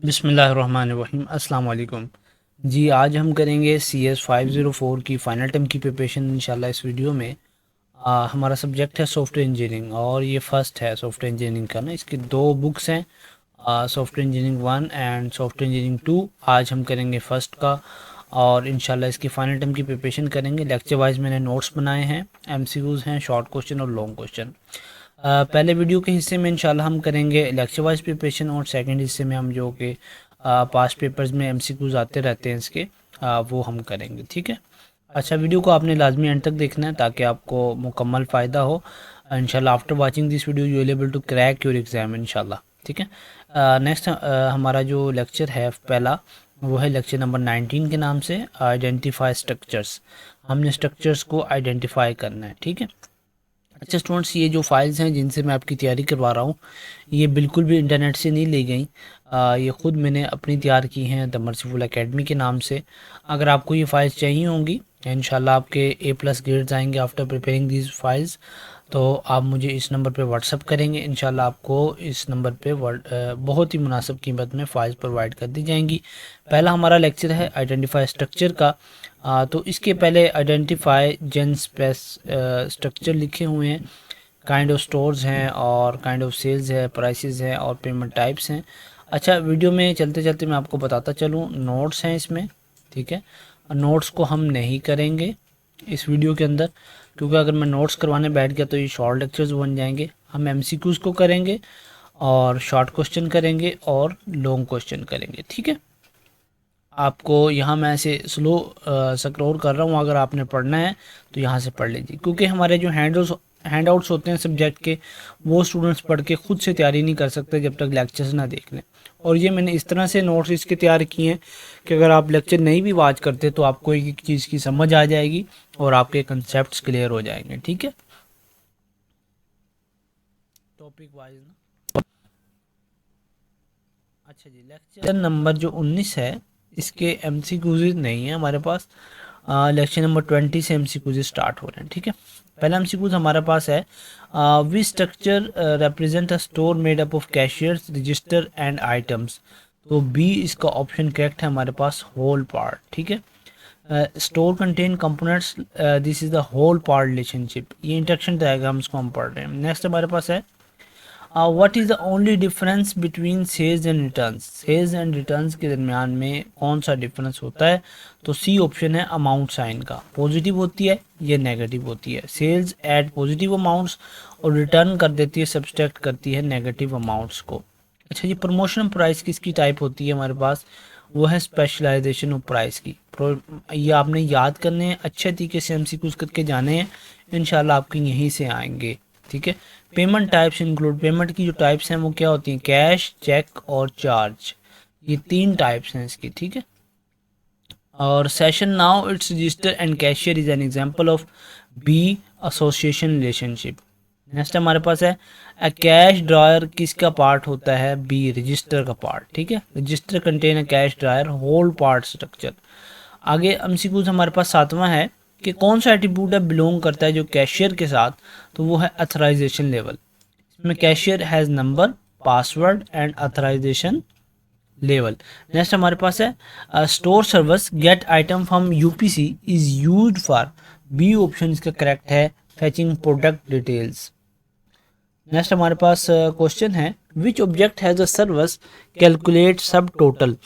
बिस्मिल्लाहिर्रहमानिर्रहीम अस्सलाम वालेकुम जी। आज हम करेंगे CS 504 की फ़ाइनल टर्म की प्रिपरेशन इंशाल्लाह। इस वीडियो में हमारा सब्जेक्ट है सॉफ्टवेयर इंजीनियरिंग और ये फ़र्स्ट है सॉफ्टवेयर इंजीनियरिंग का ना। इसकी दो बुक्स हैं, software engineering 1 and software engineering 2। आज हम करेंगे फ़र्स्ट का और इंशाल्लाह इसकी फ़ाइनल टर्म की प्रिपरेशन करेंगे। लेक्चर वाइज मैंने नोट्स बनाए हैं, MCQs हैं, शॉर्ट क्वेश्चन और लॉन्ग क्वेश्चन। पहले वीडियो के हिस्से में इंशाल्लाह हम करेंगे लेक्चर वाइज प्रिपरेशन और सेकंड हिस्से में हम जो कि पास्ट पेपर्स में MCQs आते रहते हैं इसके, वो हम करेंगे। ठीक है। अच्छा, वीडियो को आपने लाजमी एंड तक देखना है ताकि आपको मुकम्मल फ़ायदा हो। इंशाल्लाह after watching this video you will able to crack your exam इंशाल्लाह। ठीक है। नेक्स्ट हमारा जो लेक्चर है पहला, वो है लेक्चर नंबर 19 के नाम से आइडेंटिफाई स्ट्रक्चर्स। हमने स्ट्रक्चर्स को आइडेंटिफाई करना है। ठीक है। अच्छा स्टूडेंट्स, ये जो फाइल्स हैं जिनसे मैं आपकी तैयारी करवा रहा हूँ, ये बिल्कुल भी इंटरनेट से नहीं ली गई। ये ख़ुद मैंने अपनी तैयार की हैं द मर्सीफुल एकेडमी के नाम से। अगर आपको ये फाइल्स चाहिए होंगी, इंशाल्लाह आपके A+ ग्रेड्स आएंगे आफ्टर प्रिपेयरिंग दीज फाइल्स, तो आप मुझे इस नंबर पे व्हाट्सअप करेंगे। इंशाल्लाह आपको इस नंबर पे बहुत ही मुनासिब कीमत में फ़ाइल्स प्रोवाइड कर दी जाएंगी। पहला हमारा लेक्चर है आइडेंटिफाई स्ट्रक्चर का। तो इसके पहले आइडेंटिफाई जेन स्पेस स्ट्रक्चर लिखे हुए हैं, काइंड ऑफ स्टोर्स हैं और काइंड ऑफ सेल्स है, प्राइसेस हैं और पेमेंट टाइप्स हैं। अच्छा, वीडियो में चलते चलते मैं आपको बताता चलूँ, नोट्स हैं इसमें। ठीक है। नोट्स को हम नहीं करेंगे इस वीडियो के अंदर, क्योंकि अगर मैं नोट्स करवाने बैठ गया तो ये शॉर्ट लेक्चर्स बन जाएंगे। हम MCQs को करेंगे और शॉर्ट क्वेश्चन करेंगे और लॉन्ग क्वेश्चन करेंगे। ठीक है। आपको यहाँ मैं ऐसे स्लो स्क्रॉल कर रहा हूँ, अगर आपने पढ़ना है तो यहाँ से पढ़ लीजिए, क्योंकि हमारे जो हैंडआउट्स होते हैं सब्जेक्ट के, वो स्टूडेंट्स पढ़ के खुद से तैयारी नहीं कर सकते जब तक लेक्चर्स ना देख लें। और ये मैंने इस तरह से नोट्स इसके तैयार किए हैं कि अगर आप लेक्चर नहीं भी वॉच करते तो आपको एक चीज़ की समझ आ जाएगी और आपके कंसेप्ट क्लियर हो जाएंगे। ठीक है। टॉपिक वाइज ना। अच्छा जी, लेक्चर नंबर जो 19 है, इसके MCQs नहीं है हमारे पास। लेक्चर नंबर 20 से MCQs स्टार्ट हो रहे हैं। ठीक है। पहला MCQs हमारे पास है, we structure represent a store made up of cashiers, register and items. तो बी इसका ऑप्शन करेक्ट है हमारे पास, होल पार्ट। ठीक है। Store contain components, this is the whole part relationship. ये इंटरेक्शन डायग्राम्स को हम पढ़ रहे हैं। नेक्स्ट हमारे पास है, what is the only difference between sales and returns. Sales and returns के दरमियान में कौन सा डिफरेंस होता है? तो सी ऑप्शन है अमाउंट साइन का। पॉजिटिव होती है, ये नेगेटिव होती है। सेल्स ऐड पॉजिटिव अमाउंट्स और रिटर्न कर देती है, सब्सट्रैक्ट करती है नेगेटिव अमाउंट्स को। अच्छा, ये प्रमोशन प्राइस किसकी टाइप होती है हमारे पास? वो है स्पेशलाइजेशन ऑफ प्राइस की। ये आपने याद करने हैं, अच्छे तरीके से MCQs करके जाने हैं, इंशाल्लाह आपके यहीं से आएंगे। ठीक है। पेमेंट टाइप्स इंक्लूड, पेमेंट की जो टाइप्स हैं वो क्या होती हैं? कैश, चेक और चार्ज। ये 3 टाइप्स हैं इसकी। ठीक है। और session now it's register and cashier is an example of B association relationship. Next हमारे पास है, अ कैश ड्रायर किसका पार्ट होता है? बी रजिस्टर का पार्ट। ठीक है। Register contain a cash drawer whole part structure. आगे MCQs हमारे पास 7वां है कि कौन सा एट्रीब्यूट है बिलोंग करता है जो कैशियर के साथ? तो वो है अथराइजेशन लेवल। इसमें cashier has number, password and authorization level. Next हमारे पास है, store service get item from UPC is used for. B option इसका करेक्ट है, फैचिंग प्रोडक्ट डिटेल्स। नेक्स्ट हमारे पास क्वेश्चन है, which object has a service calculate sub total.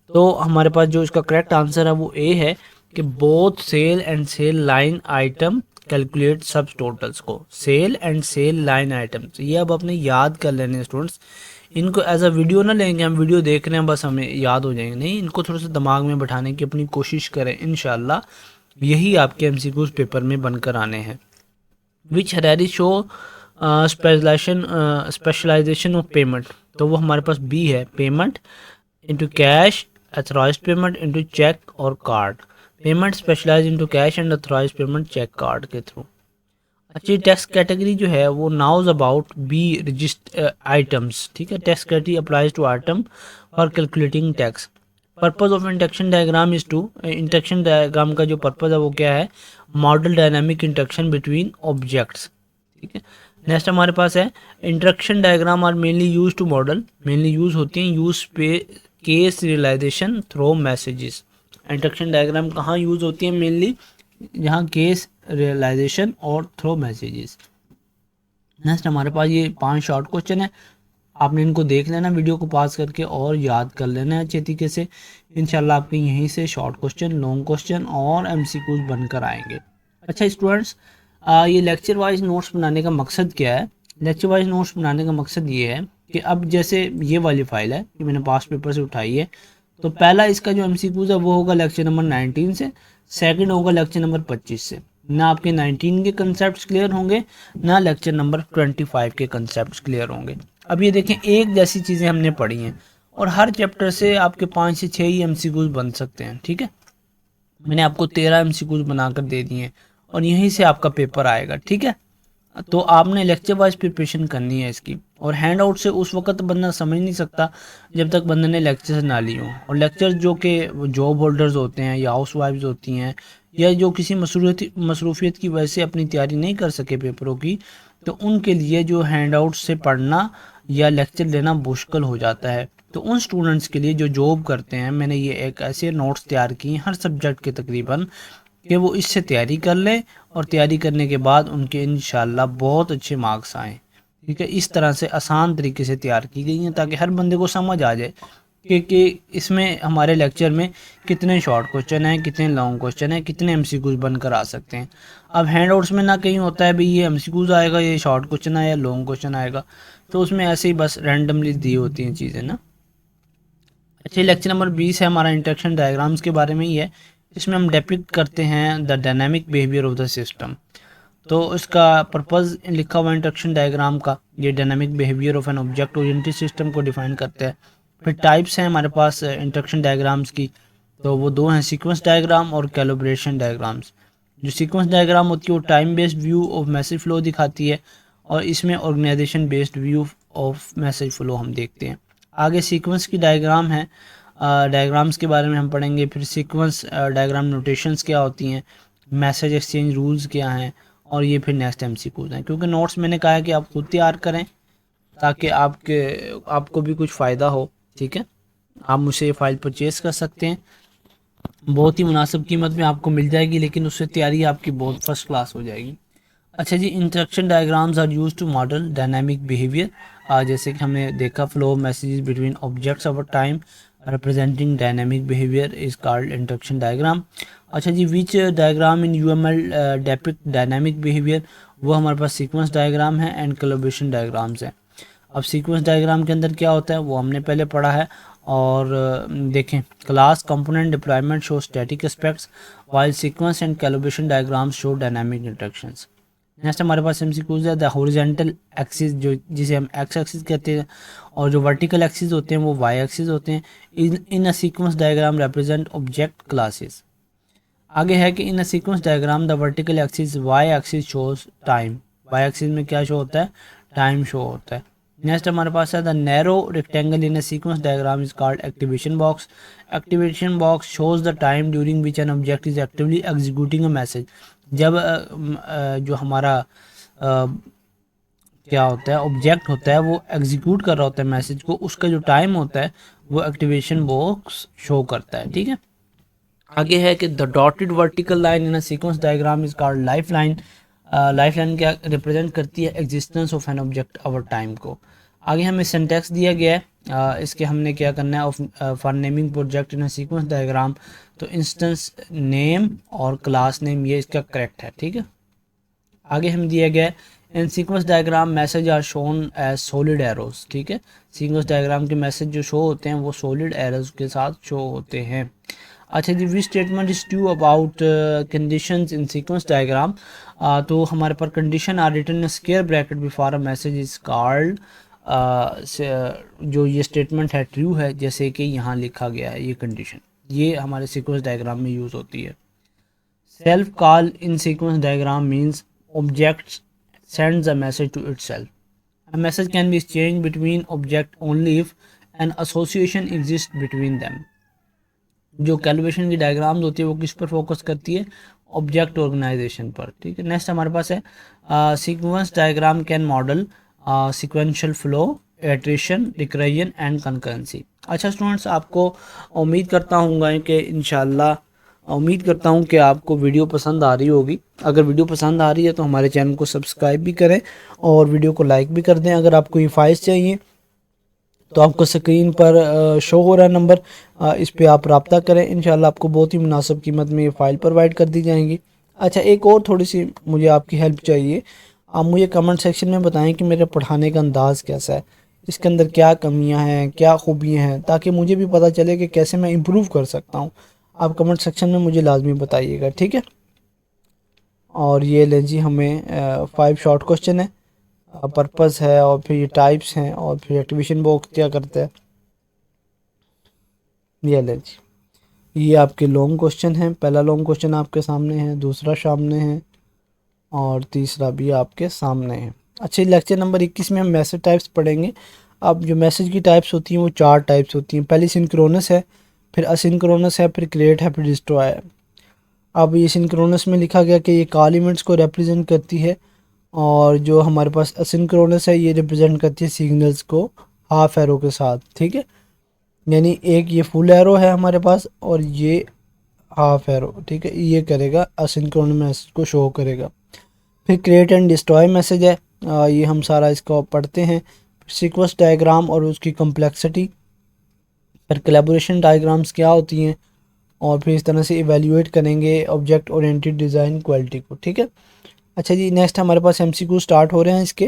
तो हमारे पास जो इसका करेक्ट आंसर है वो ए है कि both sale and sale line item calculate sub totals को। Sale and sale line items, ये अब अपने याद कर लेने स्टूडेंट्स। इनको एज अ वीडियो ना लेंगे, हम वीडियो देख रहे हैं बस हमें याद हो जाएंगे, नहीं, इनको थोड़ा सा दिमाग में बैठाने की अपनी कोशिश करें। इंशाल्लाह यही आपके MCQs पेपर में बनकर आने हैं। विच हरारी शो स्पेशलाइजेशन ऑफ पेमेंट। तो वो हमारे पास बी है, payment into cash, authorize payment into cheque और card. Payment specialize into cash and authorize payment cheque card के थ्रू। अच्छी टैक्स कैटेगरी जो है वो knows about be register items. ठीक है। Tax category applies to item for calculating tax. Purpose of interaction diagram is to, interaction diagram का जो purpose है वो क्या है? Model dynamic interaction between objects. ठीक है। नेक्स्ट हमारे पास है, interaction diagram are mainly use to model, mainly use होती हैं यूज पे case realization through messages. Instruction diagram कहाँ यूज़ होती है मेनली, जहाँ केस रियलाइजेशन और थ्रो मैसेजेस। नेक्स्ट हमारे पास ये 5 शॉर्ट क्वेश्चन है, आपने इनको देख लेना वीडियो को पास करके और याद कर लेना है अच्छे तरीके से। इंशाल्लाह आपके यहीं से शॉर्ट क्वेश्चन, लॉन्ग क्वेश्चन और एमसीक्यूज बनकर आएंगे। अच्छा स्टूडेंट्स, ये लेक्चर वाइज नोट्स बनाने का मकसद क्या है? लेक्चर वाइज नोट्स बनाने का मकसद ये है कि अब जैसे ये वाली फाइल है कि मैंने पास पेपर से उठाई है, तो पहला इसका जो एमसीक्यूज है वो होगा लेक्चर नंबर 19 से, सेकंड होगा लेक्चर नंबर 25 से। ना आपके 19 के कंसेप्ट क्लियर होंगे, ना लेक्चर नंबर 25 के कंसेप्ट क्लियर होंगे। अब ये देखें, एक जैसी चीज़ें हमने पढ़ी हैं और हर चैप्टर से आपके 5 से 6 ही एमसीक्यूज बन सकते हैं। ठीक है, मैंने आपको 13 एमसीक्यूज बनाकर दे दिए हैं और यहीं से आपका पेपर आएगा। ठीक है, तो आपने लेक्चर वाइज प्रिपरेशन करनी है इसकी। और हैंड आउट से उस वक्त बंदा समझ नहीं सकता जब तक बंदे ने लेक्चर ना ली हो। और लेक्चर जो कि जॉब होल्डर्स होते हैं या हाउस वाइफ्स होती हैं या जो किसी मसरूफियत की वजह से अपनी तैयारी नहीं कर सके पेपरों की, तो उनके लिए जो हैंड आउट से पढ़ना या लेक्चर लेना मुश्किल हो जाता है। तो उन स्टूडेंट्स के लिए जो जॉब करते हैं, मैंने ये एक ऐसे नोट्स तैयार किए हर सब्जेक्ट के तकरीबन, कि वो इससे तैयारी कर लें और तैयारी करने के बाद उनके इंशाल्लाह बहुत अच्छे मार्क्स आएँ। ठीक है, इस तरह से आसान तरीके से तैयार की गई हैं ताकि हर बंदे को समझ आ जाए कि इसमें हमारे लेक्चर में कितने शॉर्ट क्वेश्चन हैं, कितने लॉन्ग क्वेश्चन हैं, कितने एमसीक्यूज बनकर आ सकते हैं। अब हैंड आउट्स में ना कहीं होता है भाई ये एमसीक्यूज आएगा, ये शॉर्ट क्वेश्चन आएगा, लॉन्ग क्वेश्चन आएगा, तो उसमें ऐसे ही बस रैंडमली दी होती हैं चीज़ें ना। अच्छा, लेक्चर नंबर 20 है हमारा इंटरेक्शन डायग्राम्स के बारे में ही है। इसमें हम डिपिक्ट करते हैं the dynamic behaviour of the system. तो इसका पर्पज़ लिखा हुआ इंटरेक्शन डायग्राम का, ये dynamic behaviour of an object oriented system को डिफाइन करता है। फिर टाइप्स हैं हमारे पास इंटरेक्शन डायग्राम्स की, तो वो दो हैं, सीक्वेंस डायग्राम और कैलिब्रेशन डायग्राम्स। जो सीक्वेंस डायग्राम होती है वो time based view of message flow दिखाती है और इसमें organization based view of message flow हम देखते हैं। आगे सीक्वेंस की डायग्राम है, डायग्राम्स के बारे में हम पढ़ेंगे। फिर सीक्वेंस डायग्राम नोटेशंस क्या होती हैं, मैसेज एक्सचेंज रूल्स क्या हैं, और ये फिर नेक्स्ट एमसीक्यूज हैं। क्योंकि नोट्स मैंने कहा है कि आप खुद तैयार करें ताकि आपको भी कुछ फ़ायदा हो। ठीक है, आप मुझसे ये फ़ाइल परचेज़ कर सकते हैं, बहुत ही मुनासिब कीमत में आपको मिल जाएगी, लेकिन उससे तैयारी आपकी बहुत फर्स्ट क्लास हो जाएगी। अच्छा जी, instruction diagrams are used to model dynamic behaviour. जैसे कि हमने देखा, flow of messages between objects over time representing dynamic behaviour is called instruction diagram. अच्छा जी, which diagram in UML depict dynamic behaviour, वो हमारे पास सीक्वेंस डायग्राम है एंड कोलैबोरेशन डायग्राम्स हैं। अब सीक्वेंस डायग्राम के अंदर क्या होता है वो हमने पहले पढ़ा है। और देखें, class component deployment show static aspects while sequence and collaboration diagrams show dynamic instructions. Next हमारे पास एमसीक्यूज है द हॉरिजॉन्टल एक्सिस, जो जिसे हम एक्स एक्सिस कहते हैं, और जो वर्टिकल एक्सिस होते हैं वो वाई एक्सिस होते हैं। In a sequence diagram represent object classes. आगे है कि in a sequence diagram the vertical axis Y axis shows time, Y axis में क्या शो होता है, टाइम शो होता है। नेक्स्ट हमारे पास है the narrow rectangle in a sequence diagram is called activation box. Activation box shows the time during which an object is actively executing a message. जब जो हमारा क्या होता है, ऑब्जेक्ट होता है, वो एग्जीक्यूट कर रहा होता है मैसेज को, उसका जो टाइम होता है वो एक्टिवेशन बॉक्स शो करता है। ठीक है, आगे है कि the dotted vertical line in a sequence diagram is called life line. Life line क्या रिप्रेजेंट करती है, existence of an object over time को। आगे हमें सिंटैक्स दिया गया है, इसके हमने क्या करना है, for naming project in a sequence diagram, तो इंस्टेंस नेम और क्लास नेम ये इसका करेक्ट है। ठीक है, आगे हम दिया गया है in sequence diagram message are shown as solid arrows. ठीक है, सीक्वेंस डायग्राम के मैसेज जो शो होते हैं वो सॉलिड एरोज के साथ शो होते हैं। अच्छा जी, which statement is true about conditions in sequence diagram, तो हमारे पर condition are written in square bracket before a message is called, जो ये स्टेटमेंट है ट्रू है, जैसे कि यहाँ लिखा गया है, ये कंडीशन ये हमारे सीक्वेंस डायग्राम में यूज़ होती है। Self call in sequence diagram means object sends a message to itself. A message can be exchanged between object only if an association exists between them. जो कैलिब्रेशन की diagrams होती है वो किस पर फोकस करती है, ऑब्जेक्ट ऑर्गेनाइजेशन पर। ठीक है, नेक्स्ट हमारे पास है sequence diagram can model sequential flow, iteration, recursion and concurrency. अच्छा स्टूडेंट्स, आपको उम्मीद करता हूँ कि इंशाल्लाह उम्मीद करता हूँ कि आपको वीडियो पसंद आ रही होगी। अगर वीडियो पसंद आ रही है तो हमारे चैनल को सब्सक्राइब भी करें और वीडियो को लाइक भी कर दें। अगर आपको ये फाइल्स चाहिए तो आपको स्क्रीन पर शो हो रहा है नंबर, इस पे आप रब्ता करें। इंशाल्लाह आपको बहुत ही मुनासिब कीमत में ये फ़ाइल प्रोवाइड कर दी जाएंगी। अच्छा, एक और थोड़ी सी मुझे आपकी हेल्प चाहिए। आप मुझे कमेंट सेक्शन में बताएं कि मेरे पढ़ाने का अंदाज़ कैसा है, इसके अंदर क्या कमियां हैं, क्या खूबियां हैं, ताकि मुझे भी पता चले कि कैसे मैं इम्प्रूव कर सकता हूँ। आप कमेंट सेक्शन में मुझे लाजमी बताइएगा, ठीक है। और ये लें जी, हमें 5 शॉर्ट क्वेश्चन है, पर्पस है, और फिर ये टाइप्स हैं, और फिर एक्टिवेशन बॉक्स क्या करता है। ये लें जी, ये आपके लॉन्ग क्वेश्चन हैं। पहला लॉन्ग क्वेश्चन आपके सामने है, दूसरा सामने है, और तीसरा भी आपके सामने है। अच्छा, लेक्चर नंबर 21 में हम मैसेज टाइप्स पढ़ेंगे। अब जो मैसेज की टाइप्स होती हैं वो 4 टाइप्स होती हैं। पहली सिंक्रोनस है, फिर असिंक्रोनस है, फिर क्रिएट है, फिर डिस्ट्रॉय है। अब ये सिंक्रोनस में लिखा गया कि ये कॉल इवेंट्स को रिप्रेजेंट करती है, और जो हमारे पास असिंक्रोनस है ये रिप्रेजेंट करती है सिग्नल्स को हाफ एरो के साथ, ठीक है। यानी एक ये फुल एरो है हमारे पास, और ये हाफ एरो, ठीक है, ये करेगा असिंक्रोनस मैसेज को शो करेगा। फिर क्रिएट एंड डिस्ट्रॉय मैसेज है, ये हम सारा इसको पढ़ते हैं। सीक्वेंस डायग्राम और उसकी कम्प्लेक्सिटी, फिर कोलैबोरेशन डायग्राम्स क्या होती हैं, और फिर इस तरह से इवेल्युएट करेंगे ऑब्जेक्ट ओरिएंटेड डिज़ाइन क्वालिटी को, ठीक है। अच्छा जी, नेक्स्ट हमारे पास एमसीक्यू स्टार्ट हो रहे हैं। इसके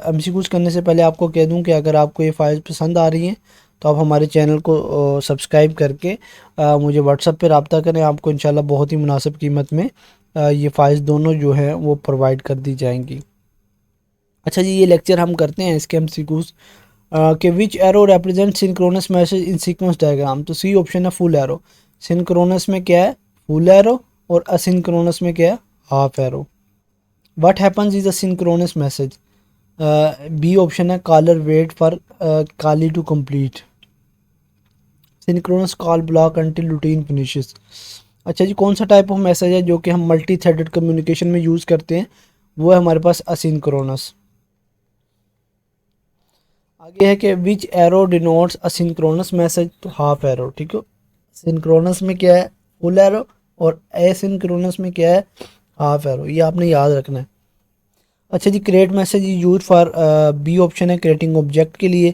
एमसीक्यूज करने से पहले आपको कह दूं कि अगर आपको ये फाइल्स पसंद आ रही हैं तो आप हमारे चैनल को सब्सक्राइब करके मुझे व्हाट्सएप पे रब्ता करें। आपको इंशाल्लाह बहुत ही मुनासिब कीमत में ये फाइल्स दोनों जो हैं वो प्रोवाइड कर दी जाएंगी। अच्छा जी, ये लेक्चर हम करते हैं इसके एमसीक्यूज कि which arrow represent synchronous message in sequence diagram. तो सी ऑप्शन है फुल एरो। सिंक्रोनस में क्या है? Full arrow. और असिंक्रोनस में क्या है? Half arrow. What happens is a synchronous message? B option है caller wait for callee to complete. Synchronous call block until routine finishes. अच्छा जी, कौन सा टाइप ऑफ मैसेज है जो कि हम मल्टी थ्रेडेड कम्युनिकेशन में यूज़ करते हैं? वो है हमारे पास असिंक्रोनस। आगे है कि which arrow denotes asynchronous message? तो हाफ एरो, ठीक है। सिंक्रोनस में क्या है? Full arrow. और एसिंक्रोनस में क्या है? Half arrow. ये आपने याद रखना है। अच्छा जी, create message use for, B option है क्रिएटिंग ऑब्जेक्ट के लिए,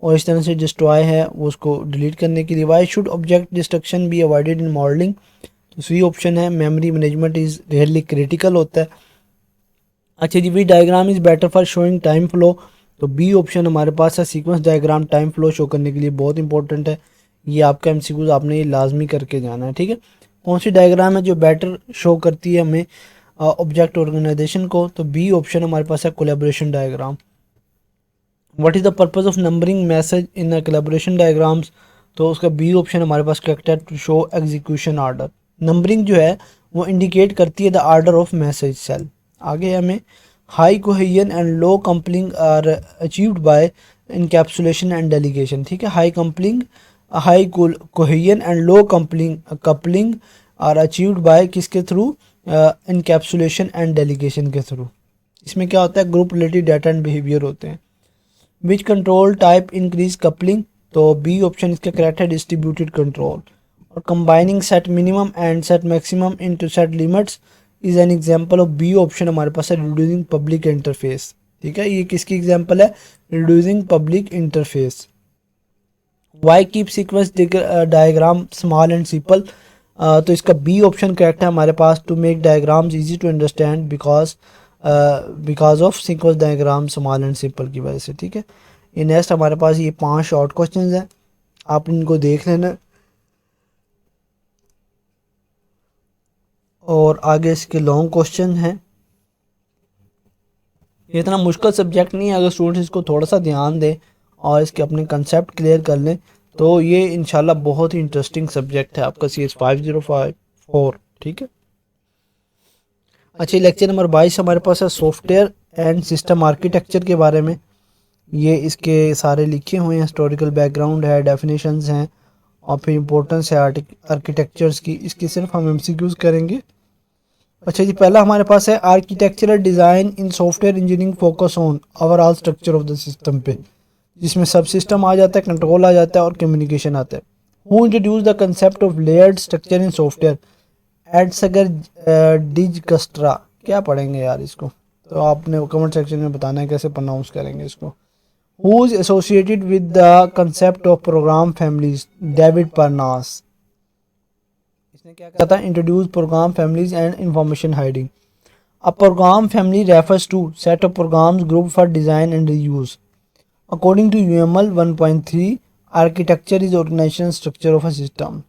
और इस तरह से डिस्ट्रॉय है वो उसको डिलीट करने के लिए। Why should object destruction be avoided in modelling? तो सी ऑप्शन है memory management is really critical होता है। अच्छा जी, we diagram is better for showing time flow? तो बी ऑप्शन हमारे पास है sequence diagram time flow show करने के लिए बहुत इंपॉर्टेंट है। ये आपका एमसीक्यूज आपने ये लाजमी करके जाना है, ठीक है। कौन सी डायग्राम है जो बेटर शो करती है हमें ऑब्जेक्ट ऑर्गेनाइजेशन को? तो बी ऑप्शन हमारे पास है collaboration diagram. What is the purpose of numbering message in collaboration diagrams? तो उसका बी ऑप्शन हमारे पास करेक्ट है, to show execution order. Numbering जो है वो इंडिकेट करती है the order of message cell. आगे हमें high cohesion and low coupling are achieved by encapsulation and delegation, ठीक है। High cohesion and low coupling are achieved by किसके थ्रू? इनकैप्सुलेशन एंड डेलीगेशन के थ्रू। इसमें क्या होता है? Group related data and behaviour होते हैं। Which control type increase coupling? तो बी ऑप्शन इसका करेक्ट है, डिस्ट्रीब्यूटेड कंट्रोल। और combining set minimum and set maximum into set limits is an example of B option हमारे पास है रिड्यूसिंग पब्लिक इंटरफेस, ठीक है। ये किसकी एग्जांपल है? Reducing public interface. Why keep sequence diagram small and simple? तो इसका बी ऑप्शन करेक्ट है हमारे पास, to make diagrams easy to understand because of sequence diagram small and simple की वजह से, ठीक है। ये नेक्स्ट हमारे पास ये 5 शॉर्ट क्वेश्चंस हैं, आप इनको देख लेना। और आगे इसके लॉन्ग क्वेश्चन हैं। ये इतना मुश्किल सब्जेक्ट नहीं है, अगर स्टूडेंट्स इसको थोड़ा सा ध्यान दें और इसके अपने कंसेप्ट क्लियर कर लें तो ये इंशाल्लाह बहुत ही इंटरेस्टिंग सब्जेक्ट है आपका CS 5054, ठीक है। अच्छा, लेक्चर नंबर 22 हमारे पास है सॉफ्टवेयर एंड सिस्टम आर्किटेक्चर के बारे में। ये इसके सारे लिखे हुए हैं, हिस्टोरिकल बैकग्राउंड है, डेफिनेशंस हैं, और फिर इंपॉर्टेंस है आर्किटेक्चर्स की। इसकी सिर्फ हम MCQs करेंगे। अच्छा जी, पहला हमारे पास है architectural design in software engineering focus on overall structure of the system पे। जिसमें सब सिस्टम आ जाता है, कंट्रोल आ जाता है और कम्युनिकेशन आता है। Who introduce the concept of layered structure in software? Edsger Dijkstra. क्या पढ़ेंगे यार इसको, तो आपने कमेंट सेक्शन में बताना है कैसे प्रोनाउंस करेंगे इसको। Who is associated with the concept of program families? David Parnas. इसने क्या कहा था? Introduce program families and information hiding. A program family refers to set of programs group for design and reuse. According to UML 1.3, architecture is organizational structure of a system.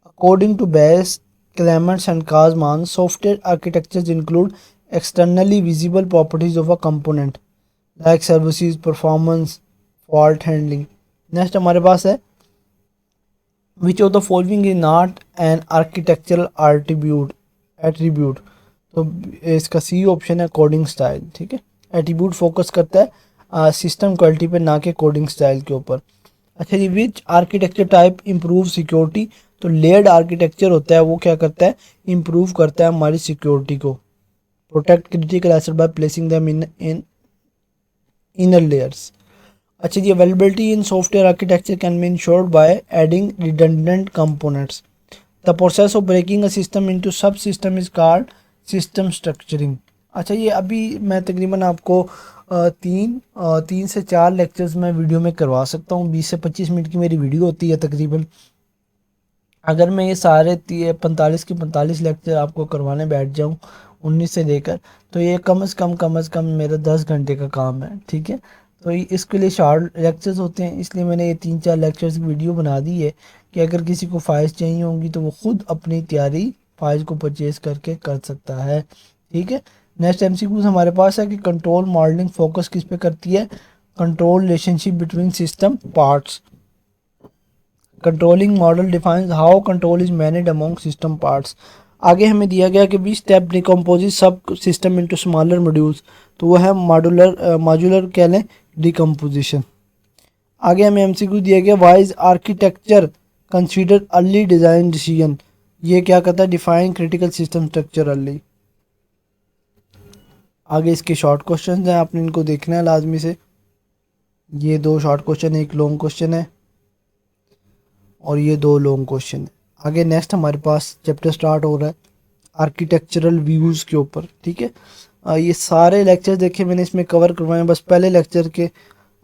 According to Bass, Clements and Kazman, software architectures include externally visible properties of a component like services, performance, fault handling. Next हमारे पास है which of the following is not an architectural attribute? तो इसका सी option है coding style. ठीक है, attribute focus करता है सिस्टम क्वालिटी पे, ना कि कोडिंग स्टाइल के ऊपर। अच्छा जी, विच आर्किटेक्चर टाइप इम्प्रूव सिक्योरिटी? तो लेयर्ड आर्किटेक्चर होता है वो क्या करता है? इम्प्रूव करता है हमारी सिक्योरिटी को। Protect critical asset by placing them in inner layers. अच्छा जी, availability in software architecture can be ensured by adding redundant components. The process of breaking a system into sub system is called system structuring. अच्छा, ये अभी मैं तकरीबन आपको तीन से चार लेक्चर्स मैं वीडियो में करवा सकता हूँ। 20 से 25 मिनट की मेरी वीडियो होती है तकरीबन। अगर मैं ये सारे 45 के 45 लेक्चर आपको करवाने बैठ जाऊँ 19 से लेकर, तो ये कम से कम मेरा 10 घंटे का काम है। ठीक है, तो इसके लिए शॉर्ट लेक्चर्स होते हैं, इसलिए मैंने ये 3-4 लेक्चर्स की वीडियो बना दी है कि अगर किसी को फाइल्स चाहिए होंगी तो वो खुद अपनी तैयारी फाइल्स को परचेज करके कर सकता है। ठीक है, नेक्स्ट एमसीक्यूज हमारे पास है कि कंट्रोल मॉडलिंग फोकस किस पे करती है? Control relationship between system parts. Controlling model defines how control is manage among system parts. आगे हमें दिया गया कि 20 स्टेप डिकम्पोजिट सब सिस्टम इनटू स्मॉलर मॉड्यूल्स, तो वो है मॉड्यूलर कह लें डिकम्पोजिशन। आगे हमें एमसीक्यू दिया गया why is architecture consider early design decision. ये क्या कहता है? Define critical system structure early. आगे इसके शॉर्ट क्वेश्चन हैं, आपने इनको देखना है लाजमी से। ये 2 शॉर्ट क्वेश्चन है, एक लॉन्ग क्वेश्चन है और ये 2 लॉन्ग क्वेश्चन है। आगे नेक्स्ट हमारे पास चैप्टर स्टार्ट हो रहा है आर्किटेक्चरल व्यूज़ के ऊपर। ठीक है, ये सारे लेक्चर देखे मैंने इसमें कवर करवाए हैं, बस पहले लेक्चर के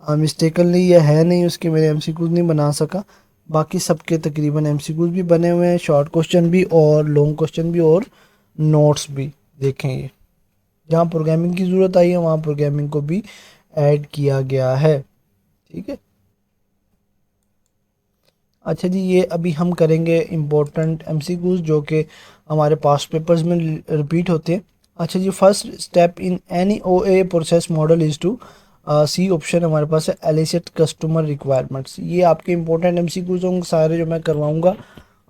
मिस्टेकनली ये है नहीं, उसके मैंने एमसीक्यूज नहीं बना सका। बाकी सबके तकरीबन एमसीक्यूज भी बने हुए हैं, शॉर्ट क्वेश्चन भी और लॉन्ग क्वेश्चन भी और नोट्स भी देखें। ये जहाँ प्रोग्रामिंग की ज़रूरत आई है वहाँ प्रोग्रामिंग को भी ऐड किया गया है। ठीक है, अच्छा जी, ये अभी हम करेंगे इम्पोर्टेंट एमसीक्यूज जो कि हमारे पास पेपर्स में रिपीट होते हैं। अच्छा जी, first step in any OA process model is to C option हमारे पास है एलिसिट कस्टमर रिक्वायरमेंट्स। ये आपके इंपॉर्टेंट एमसीक्यूज होंगे सारे जो मैं करवाऊंगा।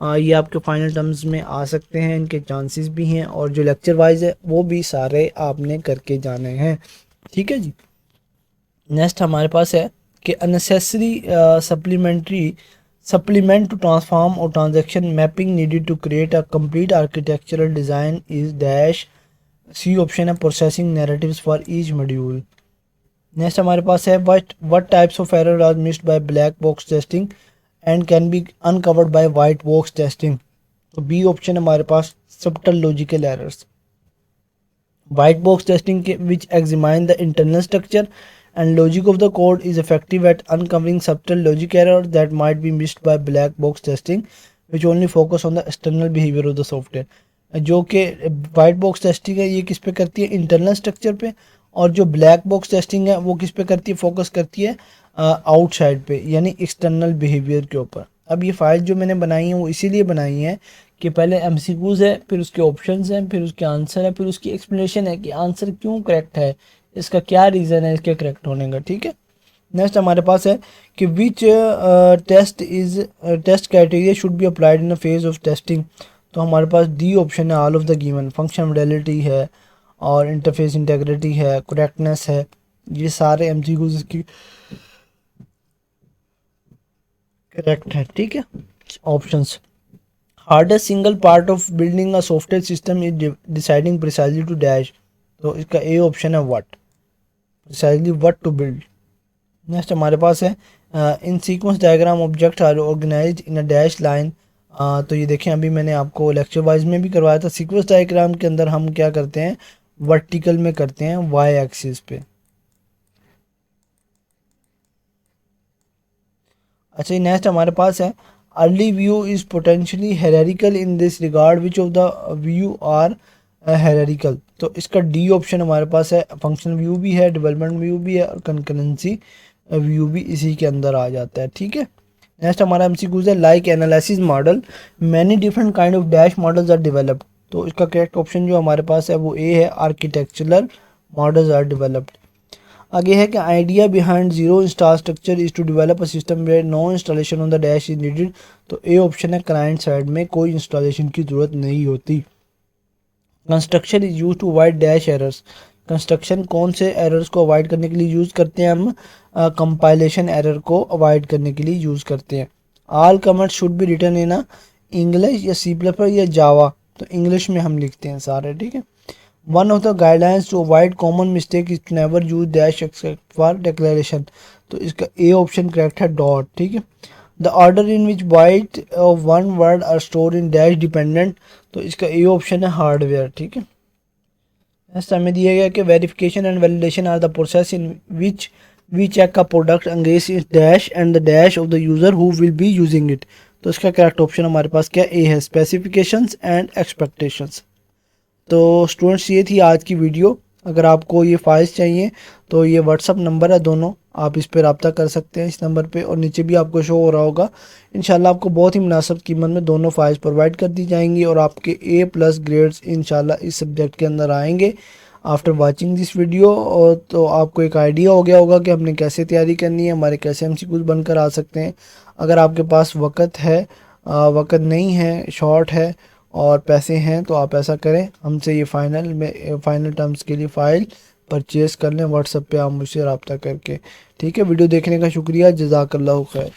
ये आपके फाइनल टर्म्स में आ सकते हैं, इनके चांसेस भी हैं, और जो लेक्चर वाइज है वो भी सारे आपने करके जाने हैं। ठीक है जी, नेक्स्ट हमारे पास है कि unnecessary supplement to transform or transaction mapping needed to create a complete architectural design is dash। C option है processing narratives for each module। Next हमारे पास है what types of error are missed by black box testing and can be uncovered by white box testing। तो B option हमारे पास subtle logical errors। White box testing which examine the internal structure and logic of the code is effective at uncovering subtle logic errors that might be missed by black box testing which only focus on the external behavior of the software। जो कि white box testing है ये किस पे करती है? Internal structure पे। और जो ब्लैक बॉक्स टेस्टिंग है वो किस पे करती है? फोकस करती है आउटसाइड पे, यानी एक्सटर्नल बिहेवियर के ऊपर। अब ये फाइल जो मैंने बनाई है वो इसीलिए बनाई है कि पहले एमसीक्यूज है, फिर उसके ऑप्शंस हैं, फिर उसके आंसर है, फिर उसकी एक्सप्लेनेशन है कि आंसर क्यों करेक्ट है, इसका क्या रीज़न है इसके करेक्ट होने का। ठीक है, नेक्स्ट हमारे पास है कि which test criteria should be applied in a phase of testing. तो हमारे पास डी ऑप्शन है all of the given. Function modality है और इंटरफेस इंटेग्रिटी है, करेक्टनेस है, ये सारे एमसीक्यूज की करेक्ट है। ठीक है, options hardest single part of building a software system is deciding precisely to dash. तो इसका ए ऑप्शन है what, precisely what to build. Next हमारे पास है in sequence diagram object are organized in a dash line. तो ये देखें, अभी मैंने आपको लेक्चर वाइज में भी करवाया था। सीक्वेंस डायग्राम के अंदर हम क्या करते हैं, वर्टिकल में करते हैं, वाई एक्सिस पे। अच्छा, नेक्स्ट हमारे पास है early view is potentially hierarchical in this regard which of the view are hierarchical. तो इसका डी ऑप्शन हमारे पास है। फंक्शनल व्यू भी है, डेवलपमेंट व्यू भी है और कंकरेंसी व्यू भी इसी के अंदर आ जाता है। ठीक है, नेक्स्ट हमारा एमसीक्यूज है like analysis model many different kind of dash models are developed. तो इसका करेक्ट ऑप्शन जो हमारे पास है वो ए है, आर्किटेक्चरल मॉडल्स आर डेवलप्ड। आगे है कि idea behind zero install structure is to develop a system where no installation on the dash is needed. तो ए ऑप्शन है, क्लाइंट साइड में कोई इंस्टॉलेशन की ज़रूरत नहीं होती। Construction is use to avoid dash errors. Construction कौन से एरर्स को अवॉइड करने के लिए यूज़ करते हैं हम, कंपाइलेशन एरर को अवॉइड करने के लिए यूज़ करते हैं। All comments should be written in English या सी प्लस या जावा। तो इंग्लिश में हम लिखते हैं सारे। ठीक है, one of the guidelines to avoid common mistake is to never use dash except for declaration. तो इसका ए ऑप्शन करेक्ट है, डॉट। ठीक है, the order in which byte of one word are store in dash dependent. तो इसका A option है, hardware. ठीक है, नेक्स्ट हमें दिया गया कि verification and validation are the process in which we check का product against is dash and the dash of the user who will be using it. तो इसका करेक्ट ऑप्शन हमारे पास क्या ए है, स्पेसिफिकेशंस एंड एक्सपेक्टेशंस। तो students, ये थी आज की वीडियो। अगर आपको ये फाइल्स चाहिए तो ये व्हाट्सअप नंबर है दोनों, आप इस पर रब्ता कर सकते हैं इस नंबर पे, और नीचे भी आपको शो हो रहा होगा। इंशाल्लाह आपको बहुत ही मुनासिब कीमत में दोनों फाइल्स प्रोवाइड कर दी जाएंगी और आपके A+ ग्रेड्स इंशाल्लाह इस सब्जेक्ट के अंदर आएंगे आफ्टर वाचिंग दिस वीडियो। और तो आपको एक आइडिया हो गया होगा कि हमने कैसे तैयारी करनी है, हमारे कैसे MCQs बनकर आ सकते हैं। अगर आपके पास वक़्त है, वक़्त नहीं है, शॉर्ट है और पैसे हैं, तो आप ऐसा करें, हमसे ये फाइनल टर्म्स के लिए फ़ाइल परचेज़ कर लें। व्हाट्सएप पे आप मुझसे रब्ता करके। ठीक है, वीडियो देखने का शुक्रिया, जज़ाकल्लाहु खैर।